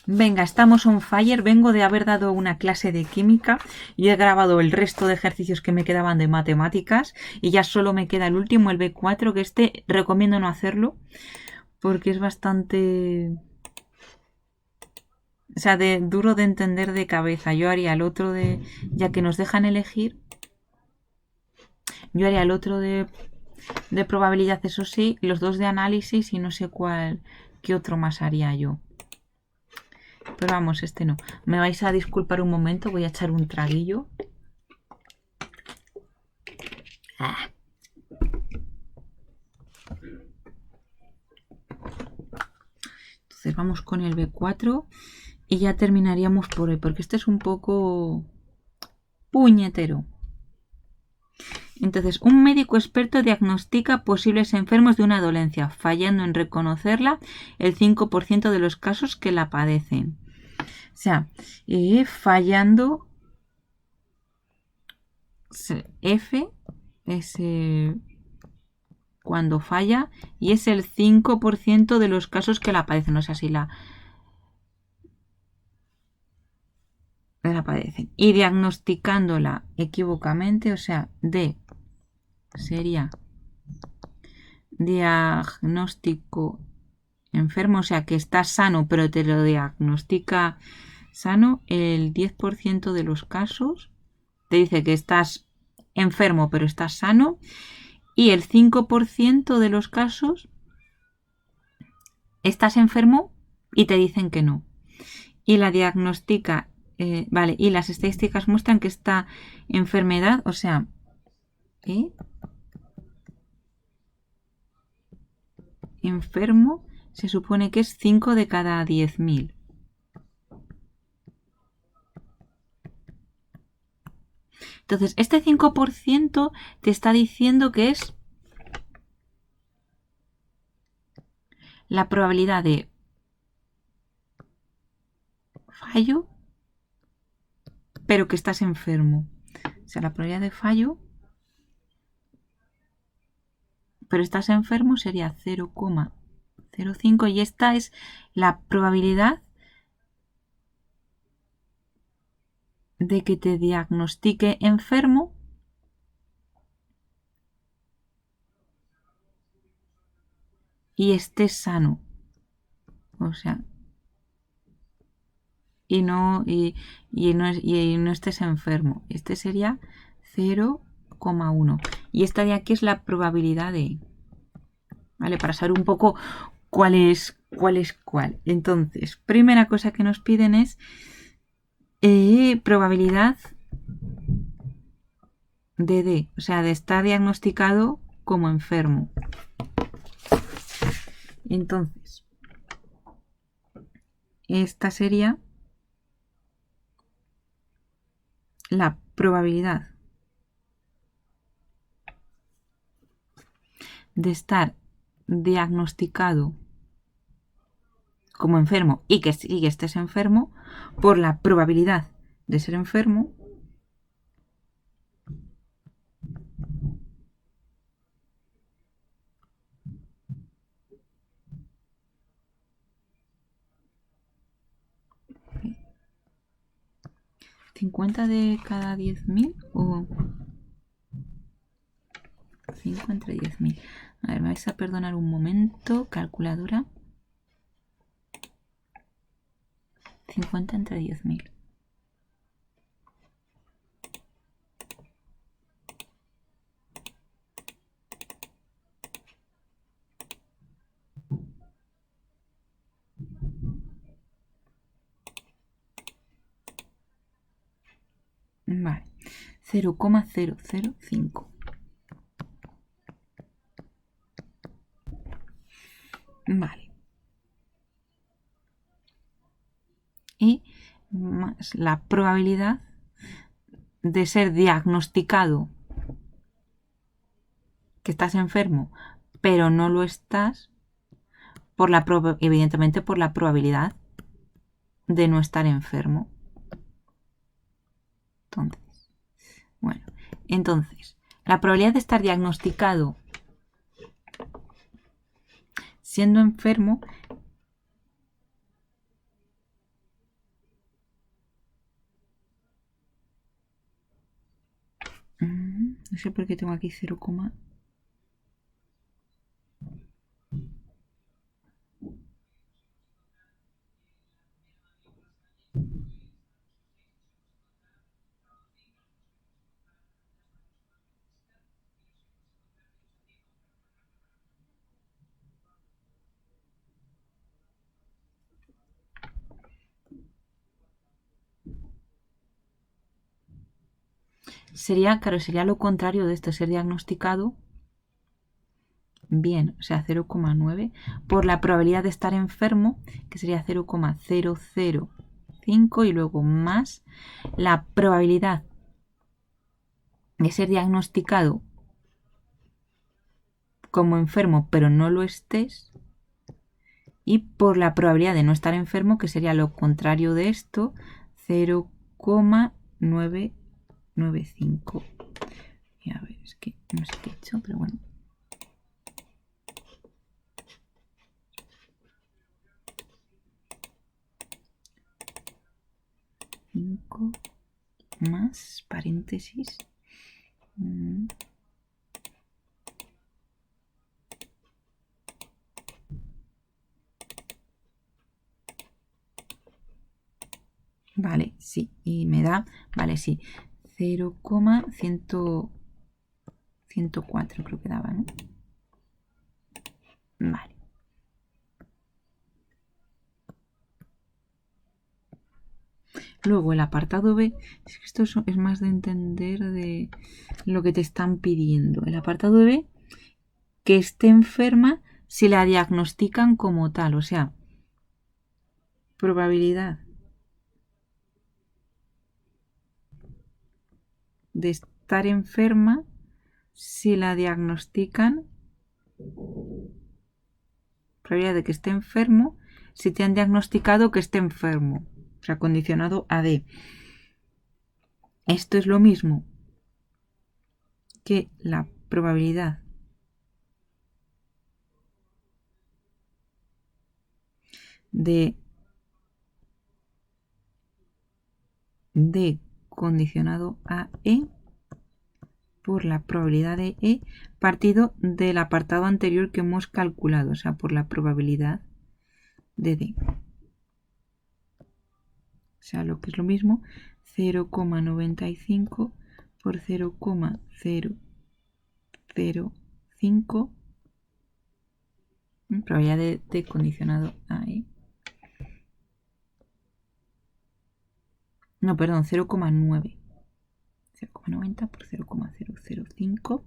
Venga, estamos on fire. Vengo de haber dado una clase de química y he grabado el resto de ejercicios que me quedaban de matemáticas y ya solo me queda el último, el B4, que este recomiendo no hacerlo porque es bastante... O sea, duro de entender de cabeza. Yo haría el otro de... Ya que nos dejan elegir, yo haría el otro de probabilidad, eso sí, los dos de análisis y no sé cuál, qué otro más haría yo. Pero vamos, este no. Me vais a disculpar un momento, voy a echar un traguillo. Ah. Entonces vamos con el B4 y ya terminaríamos por hoy, porque este es un poco puñetero. Entonces, un médico experto diagnostica posibles enfermos de una dolencia, fallando en reconocerla el 5% de los casos que la padecen. O sea, fallando... F es cuando falla y es el 5% de los casos que la padecen. O sea, si la padecen. Y diagnosticándola equivocamente, o sea, D sería diagnóstico enfermo, o sea, que estás sano, pero te lo diagnostica sano, el 10% de los casos te dice que estás enfermo, pero estás sano, y el 5% de los casos estás enfermo y te dicen que no. Y la diagnostica, vale, y las estadísticas muestran que esta enfermedad, o sea, enfermo, se supone que es 5 de cada 10.000. Entonces, este 5% te está diciendo que es la probabilidad de fallo, pero que estás enfermo. O sea, la probabilidad de fallo, pero estás enfermo sería 0,05 y esta es la probabilidad de que te diagnostique enfermo y estés sano. O sea, y no estés enfermo. Este sería 0,1. Y esta de aquí es la probabilidad de... ¿Vale? Para saber un poco cuál es cuál. Entonces, primera cosa que nos piden es probabilidad de D, o sea, de estar diagnosticado como enfermo. Entonces, esta sería la probabilidad de estar diagnosticado como enfermo y que estés enfermo por la probabilidad de ser enfermo ¿50 de cada 10.000 o 5 entre 10.000? A ver, me vais a perdonar un momento, calculadora. 50 entre 10.000. Vale, 0,005. Vale. Y más la probabilidad de ser diagnosticado que estás enfermo, pero no lo estás, evidentemente por la probabilidad de no estar enfermo. Entonces, la probabilidad de estar diagnosticado siendo enfermo No sé por qué tengo aquí 0, sería, claro, sería lo contrario de esto, ser diagnosticado bien, o sea, 0,9 por la probabilidad de estar enfermo, que sería 0,005 y luego más la probabilidad de ser diagnosticado como enfermo pero no lo estés, y por la probabilidad de no estar enfermo, que sería lo contrario de esto, 0,995. Y a ver, es que no sé qué he hecho, pero bueno. Más paréntesis. Vale, sí, y me da, vale, sí, 0,104 creo que daba, ¿no? Vale. Luego el apartado B, es que esto es más de entender de lo que te están pidiendo. El apartado B, que esté enferma si la diagnostican como tal, o sea, probabilidad de estar enferma si la diagnostican, probabilidad de que esté enfermo si te han diagnosticado que esté enfermo, o sea, condicionado a D. Esto es lo mismo que la probabilidad de D condicionado a E por la probabilidad de E partido del apartado anterior que hemos calculado, o sea, por la probabilidad de D. O sea, lo que es lo mismo, 0,95 por 0,005, probabilidad de D condicionado a E. No, perdón, 0,9. 0,90 por 0,005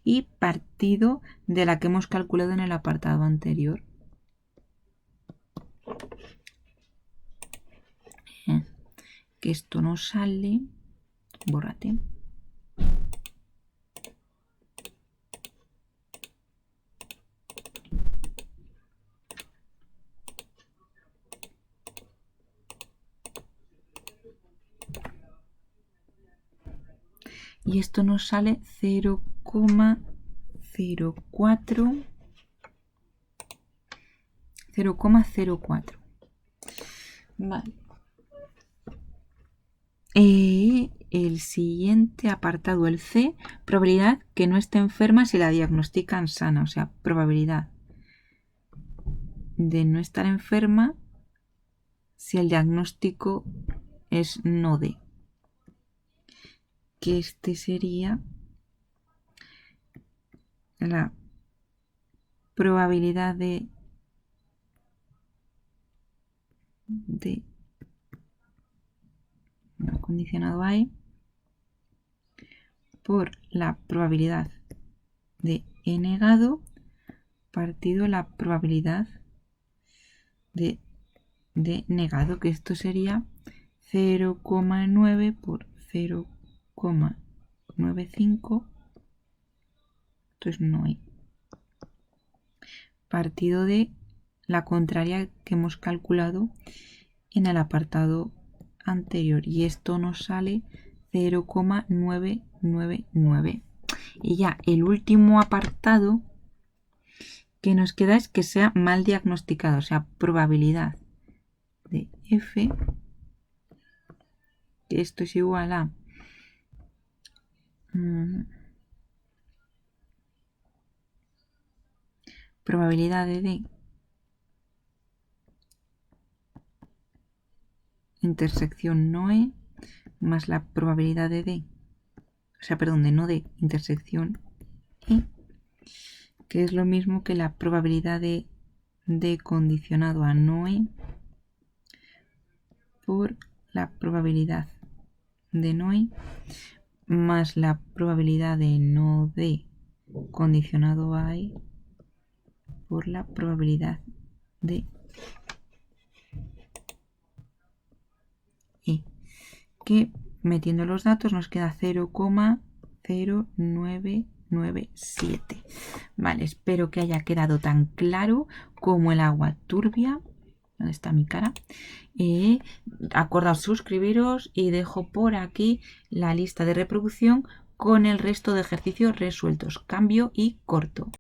y partido de la que hemos calculado en el apartado anterior. Que esto no sale, bórrate. Y esto nos sale 0,04. 0,04. Vale. El siguiente apartado, el C, probabilidad que no esté enferma si la diagnostican sana, o sea, probabilidad de no estar enferma si el diagnóstico es no D. Que este sería la probabilidad de no condicionado a E por la probabilidad de E negado partido la probabilidad de D negado, que esto sería 0,9 por 0,95. Entonces no hay. Partido de la contraria que hemos calculado en el apartado anterior. Y esto nos sale 0,999. Y ya el último apartado que nos queda es que sea mal diagnosticado, o sea, probabilidad de F, que esto es igual a probabilidad de D intersección no E más la probabilidad de D, o sea, perdón, de no D intersección E, que es lo mismo que la probabilidad de D condicionado a no E por la probabilidad de no E más la probabilidad de no D condicionado a E por la probabilidad de E, que metiendo los datos nos queda 0,0997. Vale, espero que haya quedado tan claro como el agua turbia. ¿Dónde está mi cara? Acordaos suscribiros y dejo por aquí la lista de reproducción con el resto de ejercicios resueltos. Cambio y corto.